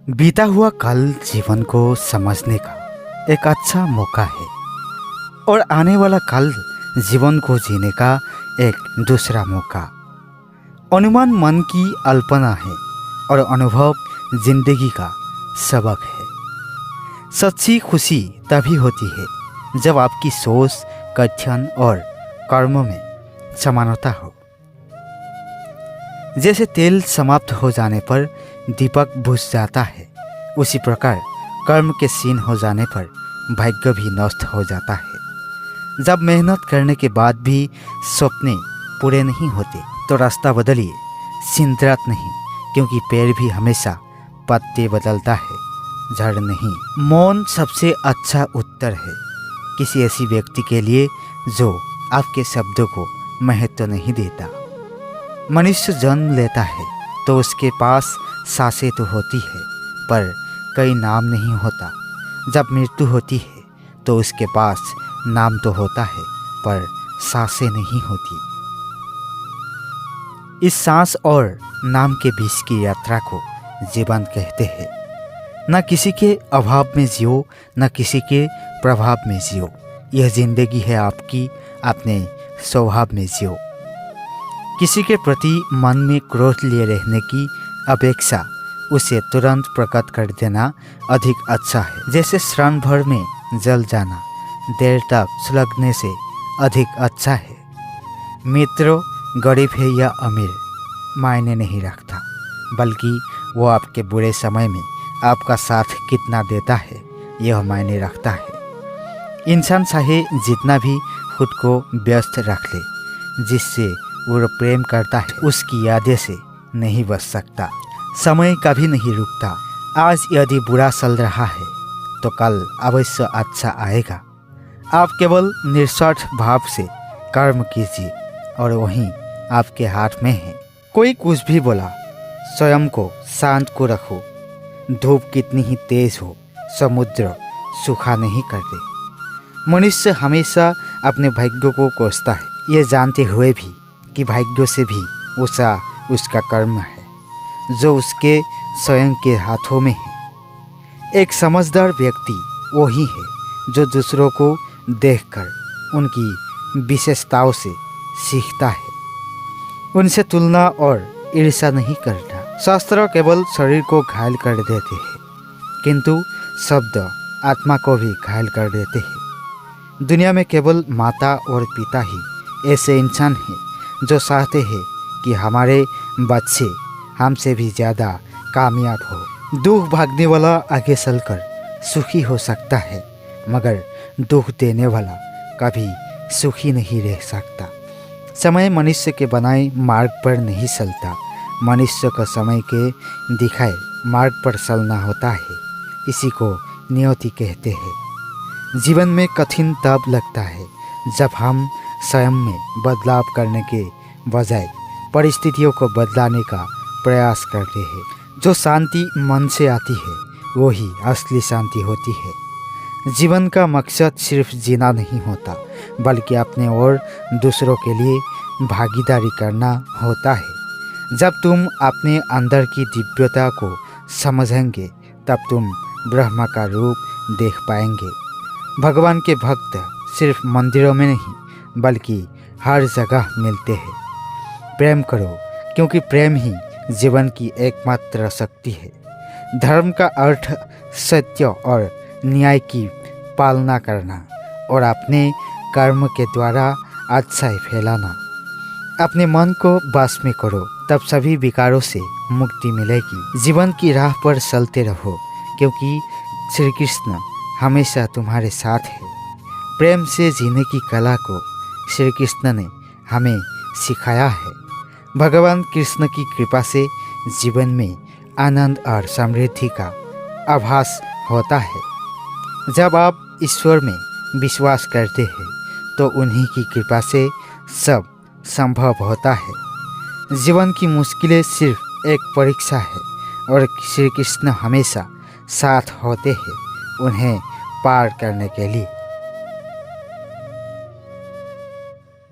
बीता हुआ कल जीवन को समझने का एक अच्छा मौका है और आने वाला कल जीवन को जीने का एक दूसरा मौका। अनुमान मन की अल्पना है और अनुभव जिंदगी का सबक है। सच्ची खुशी तभी होती है जब आपकी सोच, कथन और कर्म में समानता हो। जैसे तेल समाप्त हो जाने पर दीपक बुझ जाता है, उसी प्रकार कर्म के क्षीण हो जाने पर भाग्य भी नष्ट हो जाता है। जब मेहनत करने के बाद भी सपने पूरे नहीं होते तो रास्ता बदलिए, सिंद्रात नहीं, क्योंकि पेड़ भी हमेशा पत्ते बदलता है, जड़ नहीं। मौन सबसे अच्छा उत्तर है किसी ऐसी व्यक्ति के लिए जो आपके शब्दों को महत्व नहीं देता। मनुष्य जन्म लेता है तो उसके पास सांसें तो होती है पर कई नाम नहीं होता। जब मृत्यु होती है तो उसके पास नाम तो होता है पर सांसें नहीं होती। इस सांस और नाम के बीच की यात्रा को जीवन कहते हैं। न किसी के अभाव में जियो, न किसी के प्रभाव में जियो। यह जिंदगी है आपकी, अपने स्वभाव में जियो। किसी के प्रति मन में क्रोध लिए रहने की अपेक्षा उसे तुरंत प्रकट कर देना अधिक अच्छा है। जैसे क्षण भर में जल जाना देर तक सुलगने से अधिक अच्छा है। मित्रों, गरीब है या अमीर मायने नहीं रखता, बल्कि वो आपके बुरे समय में आपका साथ कितना देता है यह मायने रखता है। इंसान चाहे जितना भी खुद को व्यस्त रख ले, जिससे वो प्रेम करता है उसकी यादें से नहीं बच सकता। समय कभी नहीं रुकता। आज यदि बुरा चल रहा है तो कल अवश्य अच्छा आएगा। आप केवल निस्वार्थ भाव से कर्म कीजिए और वहीं आपके हाथ में है। कोई कुछ भी बोला, स्वयं को शांत को रखो। धूप कितनी ही तेज हो, समुद्र सूखा नहीं करते। मनुष्य हमेशा अपने भाग्य को कोसता है, ये जानते हुए भी कि भाग्य से भी ऊंचा उसका कर्म है जो उसके स्वयं के हाथों में है। एक समझदार व्यक्ति वही है जो दूसरों को देखकर उनकी विशेषताओं से सीखता है, उनसे तुलना और ईर्ष्या नहीं करता। शास्त्र केवल शरीर को घायल कर देते हैं, किंतु शब्द आत्मा को भी घायल कर देते हैं। दुनिया में केवल माता और पिता ही ऐसे इंसान हैं जो चाहते हैं कि हमारे बच्चे हमसे भी ज़्यादा कामयाब हो। दुख भागने वाला आगे चलकर सुखी हो सकता है, मगर दुख देने वाला कभी सुखी नहीं रह सकता। समय मनुष्य के बनाए मार्ग पर नहीं चलता, मनुष्य का समय के दिखाए मार्ग पर चलना होता है। इसी को नियति कहते हैं। जीवन में कठिन तब लगता है जब हम स्वयं में बदलाव करने के बजाय परिस्थितियों को बदलाने का प्रयास करते हैं। जो शांति मन से आती है वही असली शांति होती है। जीवन का मकसद सिर्फ जीना नहीं होता, बल्कि अपने और दूसरों के लिए भागीदारी करना होता है। जब तुम अपने अंदर की दिव्यता को समझेंगे तब तुम ब्रह्मा का रूप देख पाएंगे। भगवान के भक्त सिर्फ मंदिरों में नहीं बल्कि हर जगह मिलते हैं। प्रेम करो, क्योंकि प्रेम ही जीवन की एकमात्र शक्ति है। धर्म का अर्थ सत्य और न्याय की पालना करना और अपने कर्म के द्वारा अच्छाई फैलाना। अपने मन को वश में करो, तब सभी विकारों से मुक्ति मिलेगी। जीवन की राह पर चलते रहो, क्योंकि श्री कृष्ण हमेशा तुम्हारे साथ है। प्रेम से जीने की कला को श्री कृष्ण ने हमें सिखाया है। भगवान कृष्ण की कृपा से जीवन में आनंद और समृद्धि का आभास होता है। जब आप ईश्वर में विश्वास करते हैं तो उन्हीं की कृपा से सब संभव होता है। जीवन की मुश्किलें सिर्फ एक परीक्षा है और श्री कृष्ण हमेशा साथ होते हैं उन्हें पार करने के लिए।